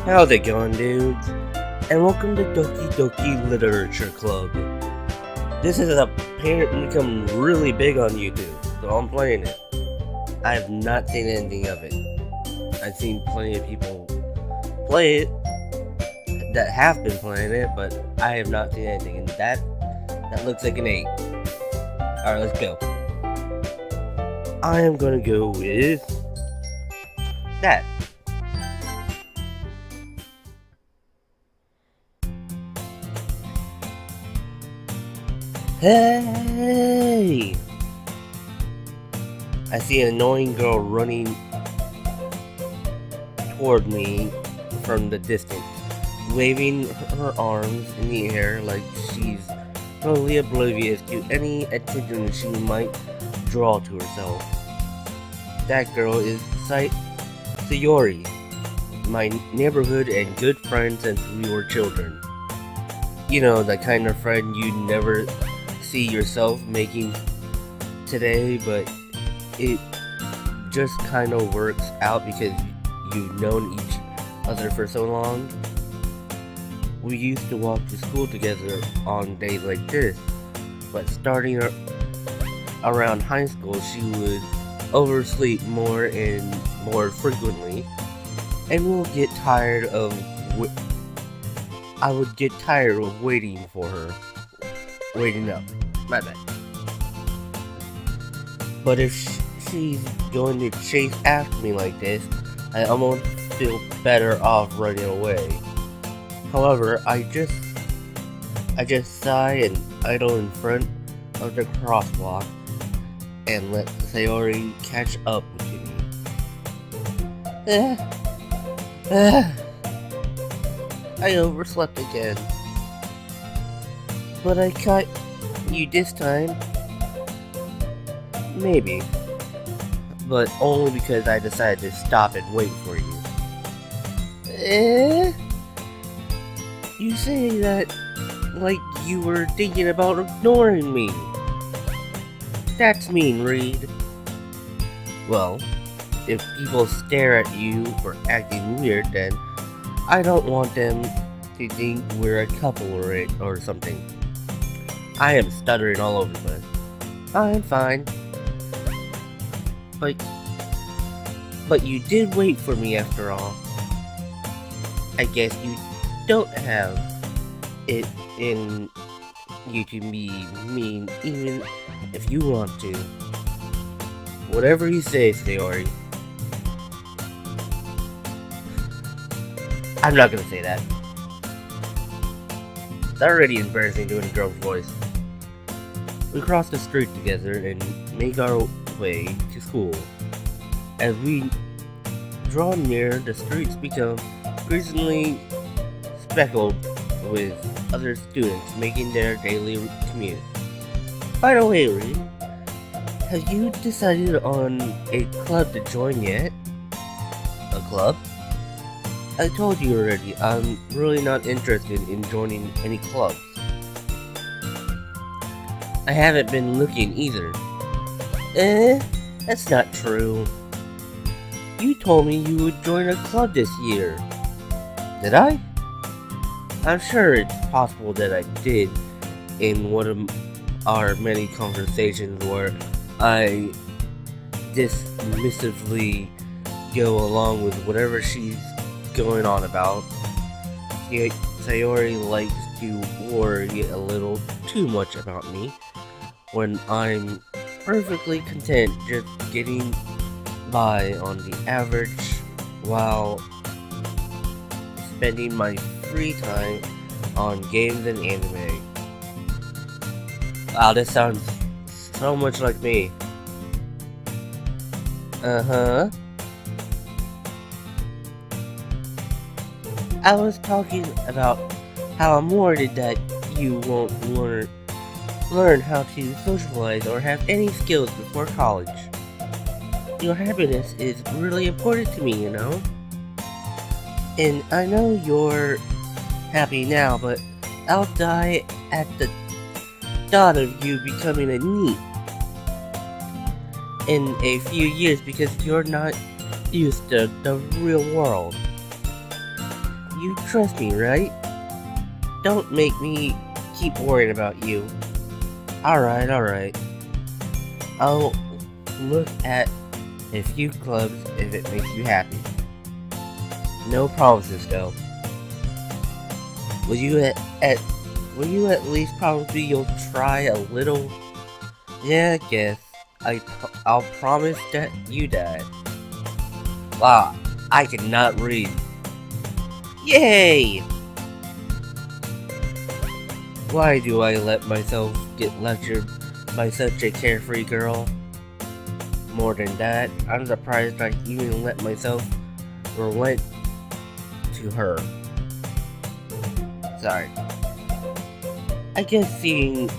How's it going, dudes? And welcome to Doki Doki Literature Club. This has apparently become really big on YouTube, so I'm playing it. I have not seen anything of it. I've seen plenty of people play it that have been playing it, but I have not seen anything, and that looks like an 8. Alright, let's go. I am gonna go with that. Hey! I see an annoying girl running toward me from the distance, waving her arms in the air like she's totally oblivious to any attention she might draw to herself. That girl is Sayori, my neighborhood and good friend since we were children. You know, the kind of friend you never see yourself making today, but it just kind of works out because you've known each other for so long. We used to walk to school together on days like this, but starting around high school, she would oversleep more and more frequently, and I would get tired of waiting for her. Waiting up. My bad. But if she's going to chase after me like this, I almost feel better off running away. However, I just sigh and idle in front of the crosswalk and let Sayori catch up to me. I overslept again. But I caught you this time. Maybe. But only because I decided to stop and wait for you. You say that like you were thinking about ignoring me. That's mean, Reed. Well, if people stare at you for acting weird, then I don't want them to think we're a couple or something. I am stuttering all over the place. I'm fine. But you did wait for me after all. I guess you don't have it in you to be mean even if you want to. Whatever you say, Sayori. I'm not gonna say that. It's already embarrassing doing a girl's voice. We cross the street together and make our way to school. As we draw near, the streets become increasingly speckled with other students making their daily commute. By the way, Reed, have you decided on a club to join yet? A club? I told you already, I'm really not interested in joining any clubs. I haven't been looking either. That's not true. You told me you would join a club this year. Did I? I'm sure it's possible that I did in one of our many conversations where I dismissively go along with whatever she's going on about. Sayori likes to worry a little too much about me when I'm perfectly content just getting by on the average while spending my free time on games and anime. Wow, this sounds so much like me. Uh-huh. I was talking about how I'm worried that you won't learn how to socialize or have any skills before college. Your happiness is really important to me, you know? And I know you're happy now, but I'll die at the thought of you becoming a NEET in a few years because you're not used to the real world. You trust me, right? Don't make me keep worrying about you. Alright. I'll look at a few clubs if it makes you happy. No promises, though. Will you at least probably you'll try a little? Yeah, I guess. I'll promise that you that. Wow, I cannot read. Yay! Why do I let myself get lectured by such a carefree girl? More than that, I'm surprised I even let myself relent to her. Sorry. I guess seeing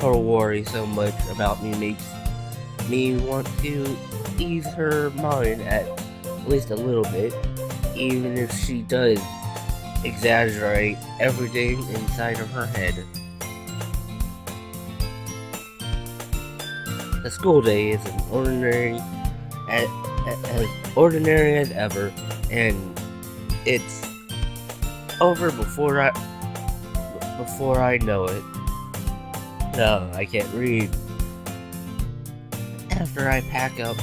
her worry so much about me makes me want to ease her mind at least a little bit, even if she does exaggerate everything inside of her head. The school day is as ordinary as ever, and it's over before I know it. No, I can't read. After I pack up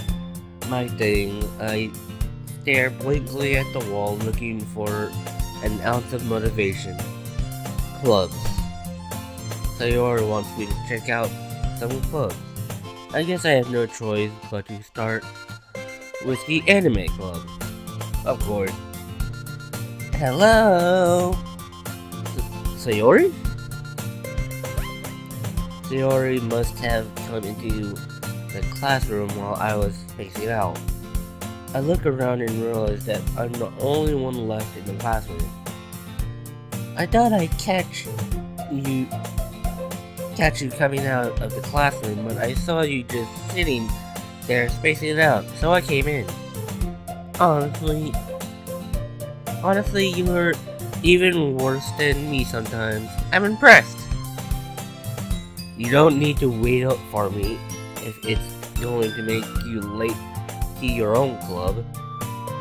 my thing, I stare blankly at the wall looking for an ounce of motivation. Clubs. Sayori wants me to check out some clubs. I guess I have no choice but to start with the anime club. Of course. Hello? Sayori? Sayori must have come into the classroom while I was spacing out. I look around and realize that I'm the only one left in the classroom. I thought I'd catch you coming out of the classroom, but I saw you just sitting there spacing it out, so I came in. Honestly, you were even worse than me sometimes. I'm impressed. You don't need to wait up for me if it's going to make you late to your own club.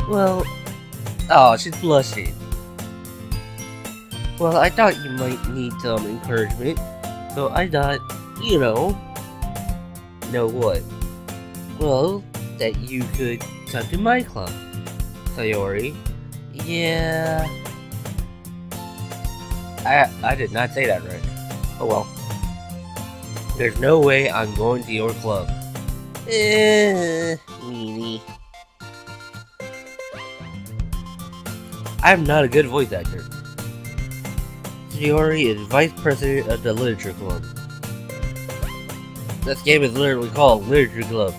Well, oh, she's blushing. Well, I thought you might need some encouragement, so I thought, know what? Well, that you could come to my club, Sayori. Yeah. I did not say that right. Oh well. There's no way I'm going to your club. Meanie. I'm not a good voice actor. Sayori is vice president of the literature club. This game is literally called Literature Club.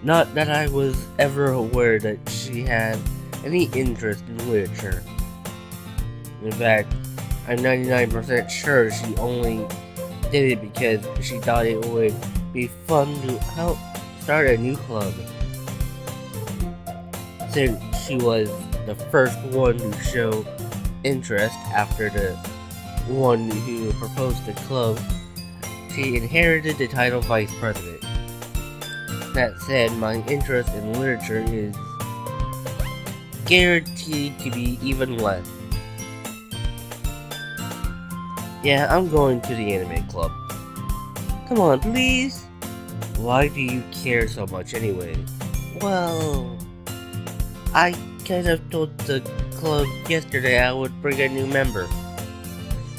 Not that I was ever aware that she had any interest in literature. In fact, I'm 99% sure she only did it because she thought it would be fun to help start a new club. Since she was the first one to show interest after the one who proposed the club, she inherited the title vice president. That said, my interest in literature is guaranteed to be even less. Yeah, I'm going to the anime club. Come on, please. Why do you care so much anyway? Well, I kind of told the club yesterday I would bring a new member.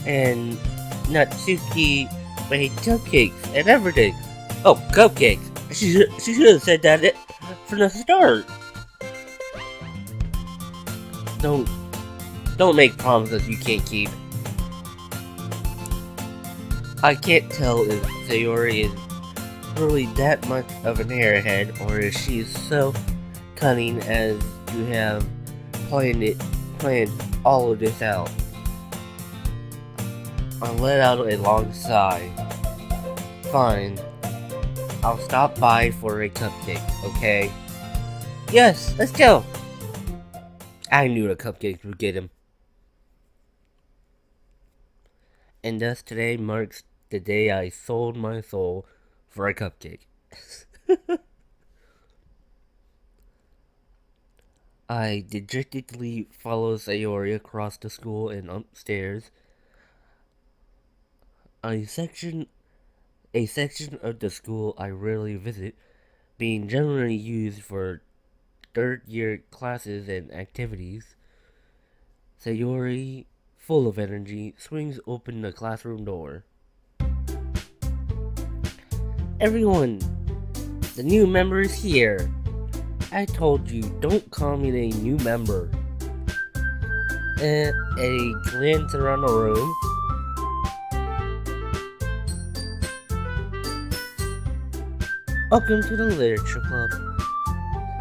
And Natsuki made cupcakes and everything. Oh, cupcakes. She should have said that from the start. Don't make promises you can't keep. I can't tell if Sayori is really that much of an airhead, or if she is so cunning as to have planned all of this out. I let out a long sigh. Fine. I'll stop by for a cupcake, okay? Yes, let's go! I knew the cupcakes would get him. And thus today marks the day I sold my soul for a cupcake. I dejectedly follow Sayori across the school and upstairs. A section of the school I rarely visit, being generally used for third-year classes and activities. Sayori, full of energy, swings open the classroom door. Everyone, the new member is here. I told you, don't call me a new member. A glance around the room. Welcome to the Literature Club.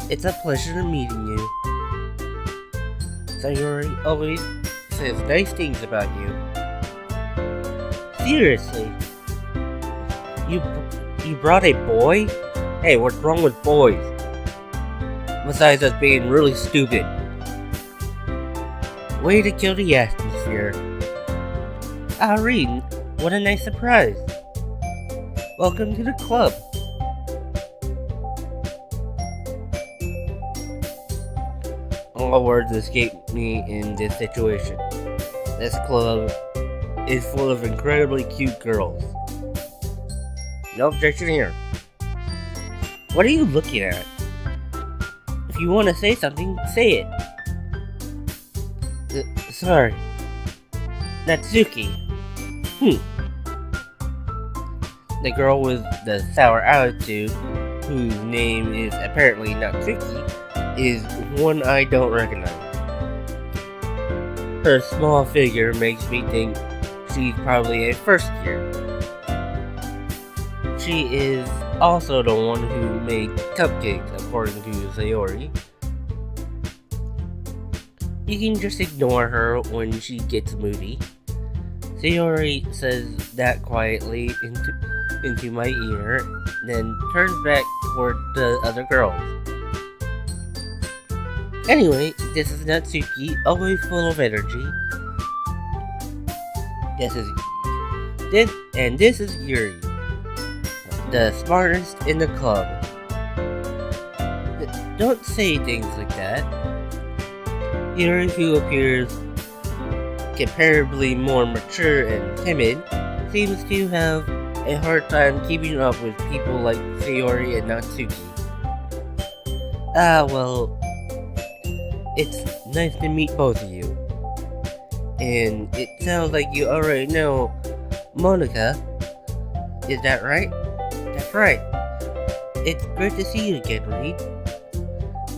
It's a pleasure meeting you. Sayori always says nice things about you. Seriously? You brought a boy? Hey, what's wrong with boys? Besides us being really stupid. Way to kill the atmosphere. Irene, what a nice surprise. Welcome to the club. All words escape me in this situation. This club is full of incredibly cute girls. No objection here. What are you looking at? If you want to say something, say it. Sorry. Natsuki. The girl with the sour attitude, whose name is apparently Natsuki, is one I don't recognize. Her small figure makes me think she's probably a first year. She is also the one who made cupcakes, according to Sayori. You can just ignore her when she gets moody. Sayori says that quietly into my ear, then turns back toward the other girls. Anyway, this is Natsuki, always full of energy. This is Yuri, the smartest in the club. Don't say things like that. Yuri, who appears comparably more mature and timid, seems to have a hard time keeping up with people like Sayori and Natsuki. Well, it's nice to meet both of you. And it sounds like you already know Monica. Is that right? That's right. It's great to see you again, Reed.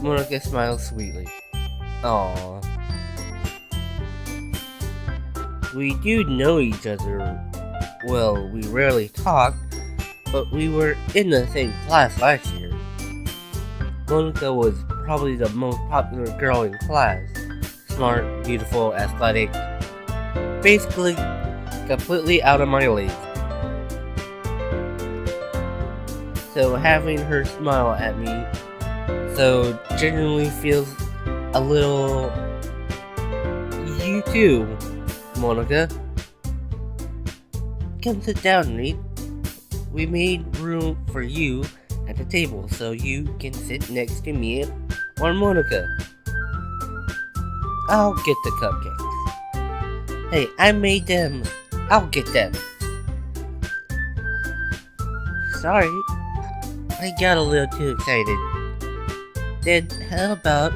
Monica smiles sweetly. Aww. We do know each other. Well, we rarely talk, but we were in the same class last year. Monica was probably the most popular girl in class. Smart, beautiful, athletic. Basically, completely out of my league. So having her smile at me so genuinely feels a little... You too, Monica. Come sit down, Reed. We made room for you at the table so you can sit next to me or Monica. I'll get the cupcakes. Hey, I made them. I'll get them. Sorry, I got a little too excited. Then how about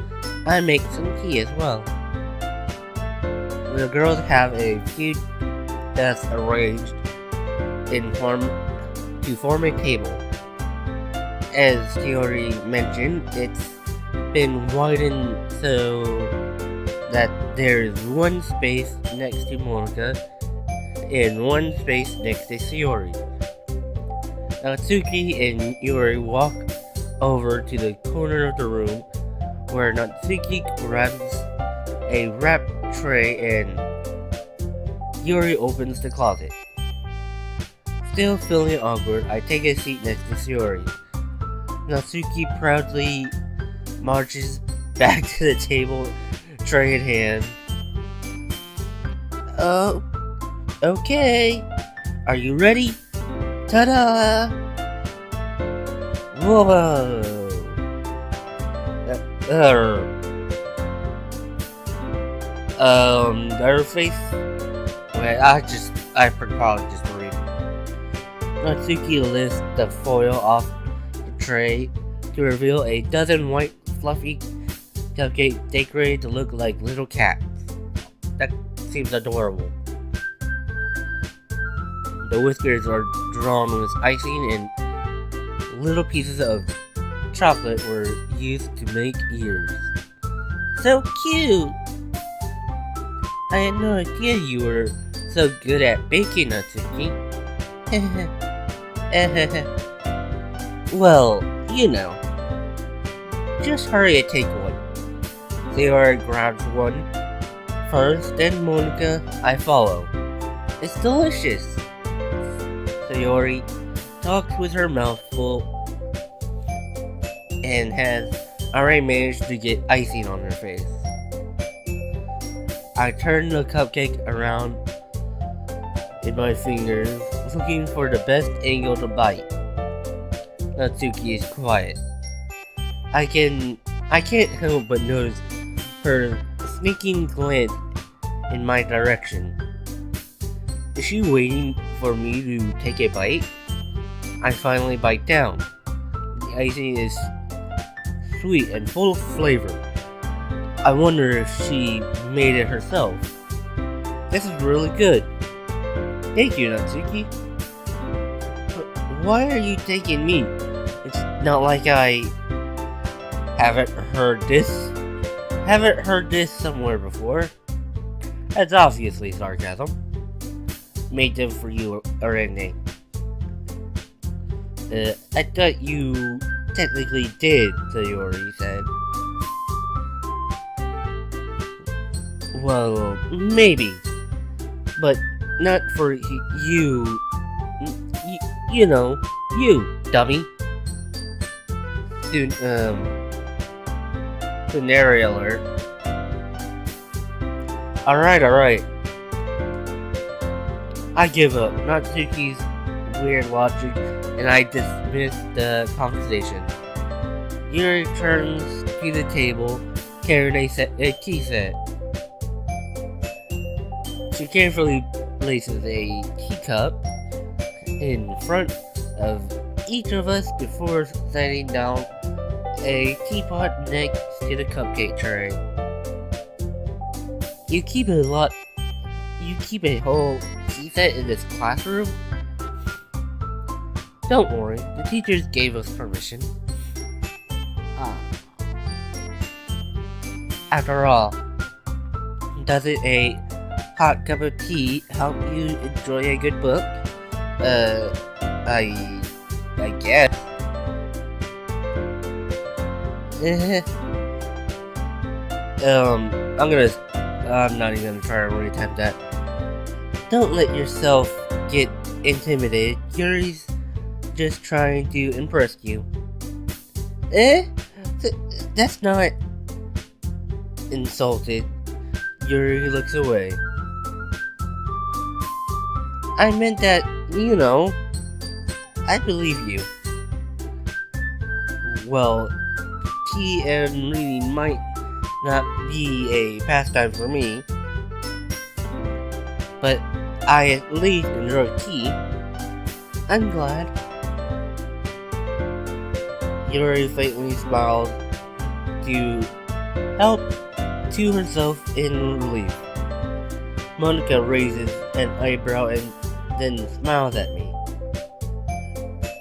I make some tea as well? The girls have a few desks arranged to form a table. As Sayori mentioned, it's been widened so that there's one space next to Monica and one space next to Sayori. Natsuki and Yuri walk over to the corner of the room where Natsuki grabs a wrap tray and Yuri opens the closet. Still feeling awkward, I take a seat next to Sayori. Natsuki proudly marches back to the table, tray in hand. Oh, okay. Are you ready? Ta-da! Whoa! Their face. Wait, I probably just read. Natsuki lifts the foil off the tray to reveal a dozen white, fluffy cupcakes decorated to look like little cats. That seems adorable. The whiskers are drawn with icing, and little pieces of chocolate were used to make ears. So cute! I had no idea you were so good at baking, Natsuki. Well, you know. Just hurry and take one. Sayori grabs one first, then Monica, I follow. It's delicious. Sayori talks with her mouth full and has already managed to get icing on her face. I turn the cupcake around in my fingers, looking for the best angle to bite. Natsuki is quiet. I can't help but notice her sneaking glance in my direction. Is she waiting for me to take a bite? I finally bite down. The icing is sweet and full of flavor. I wonder if she made it herself. This is really good. Thank you, Natsuki. But why are you taking me? It's not like I haven't heard this somewhere before. That's obviously sarcasm. Made them for you, Arene. I thought you technically did, Sayori said. Well, maybe. But not for you. You know, you, dummy. Scenario alert. Alright. I give up. Natsuki's weird logic, and I dismiss the conversation. Yuri turns to the table, carrying a tea set. She carefully places a teacup in front of each of us before setting down a teapot next to the cupcake tray. You keep a whole tea set in this classroom? Don't worry, the teachers gave us permission. After all, doesn't a hot cup of tea help you enjoy a good book? I guess. I'm not even gonna try to retype that. Don't let yourself get intimidated. Yuri's just trying to impress you. That's not... Insulted, Yuri looks away. I meant that, you know, I believe you. Well, tea and reading might not be a pastime for me, but I at least enjoy tea. I'm glad. Yuri faintly smiles to help to herself in relief. Monica raises an eyebrow and then smiles at me.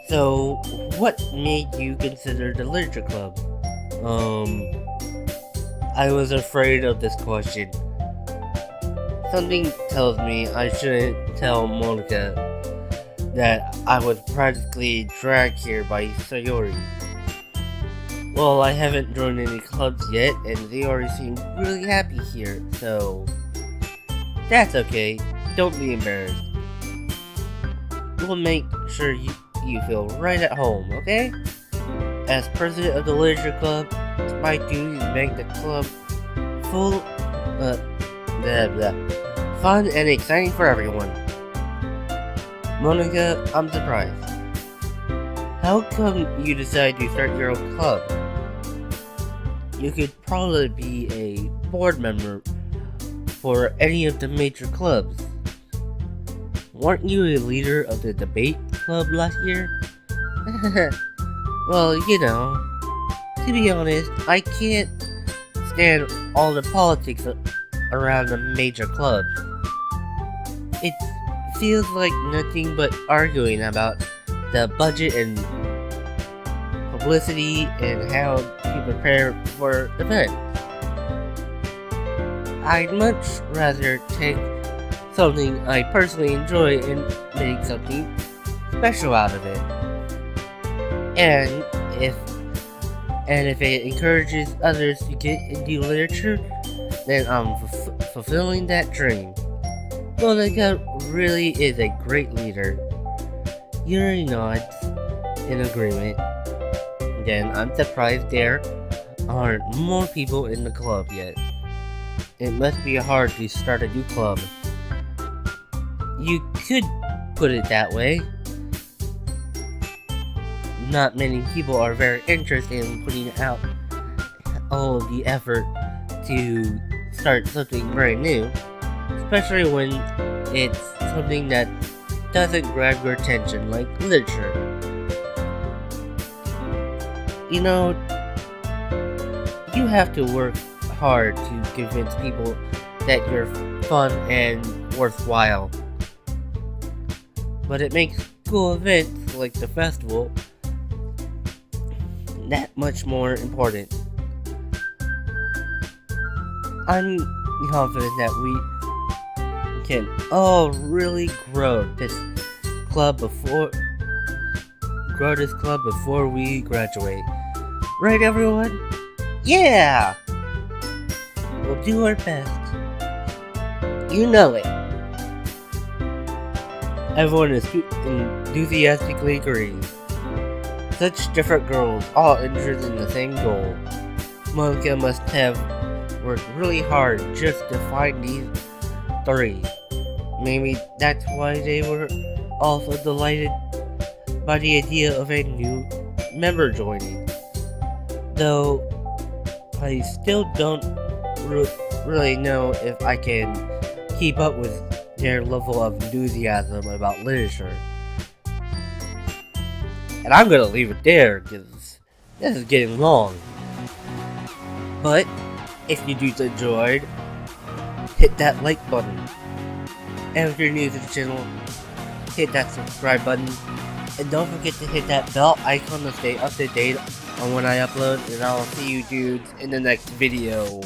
So, what made you consider the literature club? I was afraid of this question. Something tells me I shouldn't tell Monica that I was practically dragged here by Sayori. Well, I haven't joined any clubs yet, and Sayori seems really happy here, so... That's okay. Don't be embarrassed. We'll make sure you feel right at home, okay? As president of the literature club, it's my duty to make the club fun and exciting for everyone. Monica, I'm surprised. How come you decided to start your own club? You could probably be a board member for any of the major clubs. Weren't you a leader of the debate club last year? Well, you know, to be honest, I can't stand all the politics around the major clubs. It feels like nothing but arguing about the budget and publicity and how to prepare for events. I'd much rather take something I personally enjoy and make something special out of it. And if it encourages others to get into literature, then I'm fulfilling that dream. Monica really is a great leader. Yuri nods in agreement. Then I'm surprised there aren't more people in the club yet. It must be hard to start a new club. You could put it that way. Not many people are very interested in putting out all of the effort to start something brand new, especially when it's something that doesn't grab your attention like literature. You know, you have to work hard to convince people that you're fun and worthwhile. But it makes cool events like the festival that much more important. I'm confident that we can all really grow this club before we graduate. Right, everyone? Yeah! We'll do our best. You know it. Everyone enthusiastically agrees. Such different girls, all interested in the same goal. Monica must have worked really hard just to find these three. Maybe that's why they were also delighted by the idea of a new member joining. Though I still don't really know if I can keep up with their level of enthusiasm about literature. And I'm gonna leave it there, because this is getting long. But, if you do enjoyed, hit that like button. And if you're new to the channel, hit that subscribe button. And don't forget to hit that bell icon to stay up to date on when I upload. And I'll see you dudes in the next video.